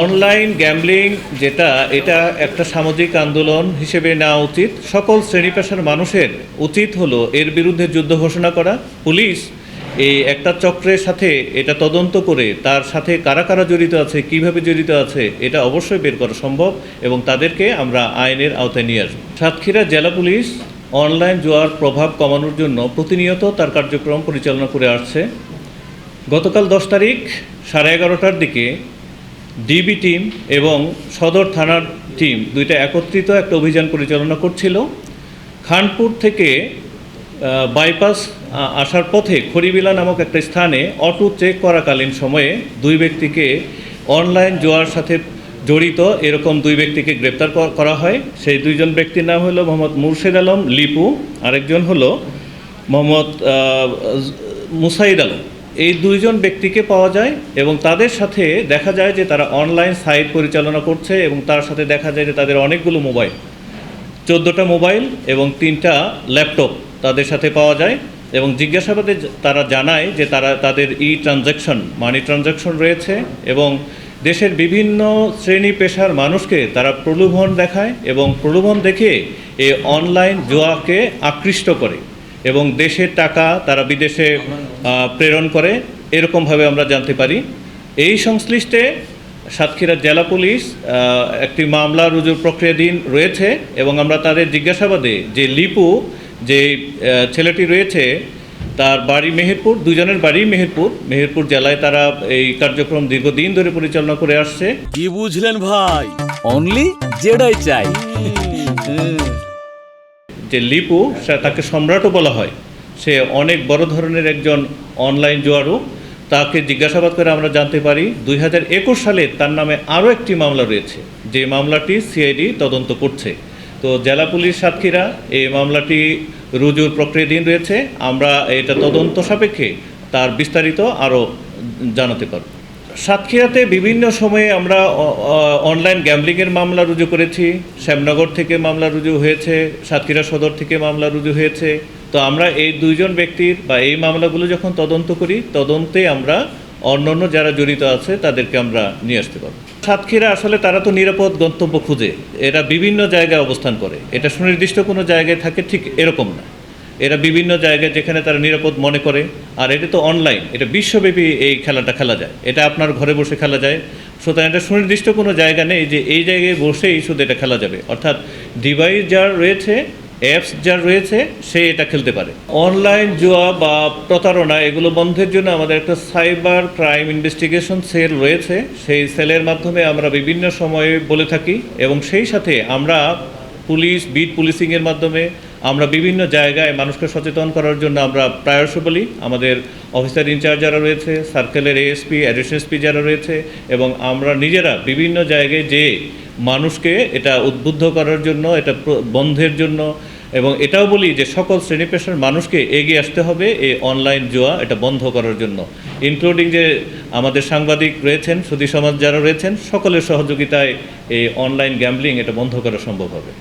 Online gambling এটা একটা সামাজিক আন্দোলন হিসেবে নেওয়া উচিত। সকল শ্রেণী পেশার মানুষের উচিত হলো এর বিরুদ্ধে যুদ্ধ ঘোষণা করা। পুলিশ এই একটা চক্রের সাথে এটা তদন্ত করে তার সাথে কারা কারা জড়িত আছে, কিভাবে জড়িত আছে, এটা অবশ্যই বের করা সম্ভব এবং তাদেরকে আমরা আইনের আওতায় নিয়ে আসব। সাতক্ষীরা জেলা পুলিশ অনলাইন জুয়ার প্রভাব কমানোর জন্য প্রতিনিয়ত তার কার্যক্রম পরিচালনা করে আসছে। গতকাল 10 তারিখ 11:30টার দিকে ডিবি টিম এবং সদর থানার টিম দুইটা একত্রিত একটা অভিযান পরিচালনা করছিল। খানপুর থেকে বাইপাস আসার পথে খড়িবিলা নামক একটা স্থানে অটো চেক করাকালীন সময়ে দুই ব্যক্তিকে অনলাইন জুয়ার সাথে জড়িত এরকম দুই ব্যক্তিকে গ্রেপ্তার করা হয়। সেই দুইজন ব্যক্তির নাম হলো মোহাম্মদ মুর্শেদ আলম লিপু, আরেকজন হলো মোহাম্মদ মুসাইদ আলম। এই দুইজন ব্যক্তিকে পাওয়া যায় এবং তাদের সাথে দেখা যায় যে তারা অনলাইন সাইট পরিচালনা করছে এবং তার সাথে দেখা যায় যে তাদের অনেকগুলো মোবাইল, 14টা মোবাইল এবং 3টা ল্যাপটপ তাদের সাথে পাওয়া যায় এবং জিজ্ঞাসাবাদে তারা জানায় যে তাদের মানি ট্রানজ্যাকশন রয়েছে এবং দেশের বিভিন্ন শ্রেণী পেশার মানুষকে তারা প্রলোভন দেখায় এবং প্রলোভন দেখে এই অনলাইন জুয়াকে আকৃষ্ট করে এবং দেশের টাকা তারা বিদেশে প্রেরণ করে, এরকমভাবে আমরা জানতে পারি। এই সংশ্লিষ্টে সাতক্ষীরা জেলা পুলিশ একটি মামলা রুজুর প্রক্রিয়াধীন রয়েছে এবং আমরা তাদের জিজ্ঞাসাবাদে যে লিপু যে ছেলেটি রয়েছে তার বাড়ি মেহেরপুর, দুজনের বাড়ি মেহেরপুর জেলায়, তারা এই কার্যক্রম দীর্ঘদিন ধরে পরিচালনা করে আসছে। কি বুঝলেন ভাই? অনলি যেটাই চাই। যে লিপু, তাকে সম্রাটও বলা হয়, সে অনেক বড় ধরনের একজন অনলাইন জুয়ারু। তাকে জিজ্ঞাসাবাদ করে আমরা জানতে পারি 2021 সালে তার নামে আরও একটি মামলা রয়েছে, যে মামলাটি সিআইডি তদন্ত করছে। তো জেলা পুলিশ সাতক্ষীরা এই মামলাটি রুজুর প্রক্রিয়াধীন রয়েছে। আমরা এটা তদন্ত সাপেক্ষে তার বিস্তারিত আরও জানাতে পারব। সাতক্ষীরাতে বিভিন্ন সময়ে আমরা অনলাইন গ্যাম্বলিংয়ের মামলা রুজু করেছি। শ্যামনগর থেকে মামলা রুজু হয়েছে, সাতক্ষীরা সদর থেকে মামলা রুজু হয়েছে। তো আমরা এই দুইজন ব্যক্তির বা এই মামলাগুলো যখন তদন্ত করি, তদন্তে আমরা অন্যান্য যারা জড়িত আছে তাদেরকে আমরা নিয়ে আসতে পারব। সাতক্ষীরা আসলে তারা তো নিরাপদ গন্তব্য খুঁজে, এরা বিভিন্ন জায়গায় অবস্থান করে। এটা সুনির্দিষ্ট কোনো জায়গায় থাকে ঠিক এরকম না, এরা বিভিন্ন জায়গায় যেখানে তারা নিরাপদ মনে করে। আর এটা তো অনলাইন, এটা বিশ্বব্যাপী এই খেলাটা খেলা যায়, এটা আপনার ঘরে বসে খেলা যায়। সুতরাং এটা সুনির্দিষ্ট কোনো জায়গা নেই যে এই জায়গায় বসেই শুধু এটা খেলা যাবে, অর্থাৎ ডিভাইস যার রয়েছে, অ্যাপস যার রয়েছে, সে এটা খেলতে পারে। অনলাইন জুয়া বা প্রতারণা এগুলো বন্ধের জন্য আমাদের একটা সাইবার ক্রাইম ইনভেস্টিগেশন সেল রয়েছে। সেই সেলের মাধ্যমে আমরা বিভিন্ন সময়ে বলে থাকি এবং সেই সাথে আমরা বিট পুলিশিংয়ের মাধ্যমে আমরা বিভিন্ন জায়গায় মানুষকে সচেতন করার জন্য আমরা প্রায়শই বলি। আমাদের অফিসার ইনচার্জ যারা রয়েছে, সার্কেলের এএসপি, অ্যাডিশনাল এসপি যারা রয়েছে, এবং আমরা নিজেরা বিভিন্ন জায়গায় যেয়ে মানুষকে এটা উদ্বুদ্ধ করার জন্য, এটা বন্ধের জন্য, এবং এটাও বলি যে সকল শ্রেণী পেশার মানুষকে এগিয়ে আসতে হবে এই অনলাইন জুয়া এটা বন্ধ করার জন্য, ইনক্লুডিং যে আমাদের সাংবাদিক রয়েছেন, সুধী সমাজ যারা রয়েছেন, সকলের সহযোগিতায় এই অনলাইন গ্যাম্বলিং এটা বন্ধ করা সম্ভব হবে।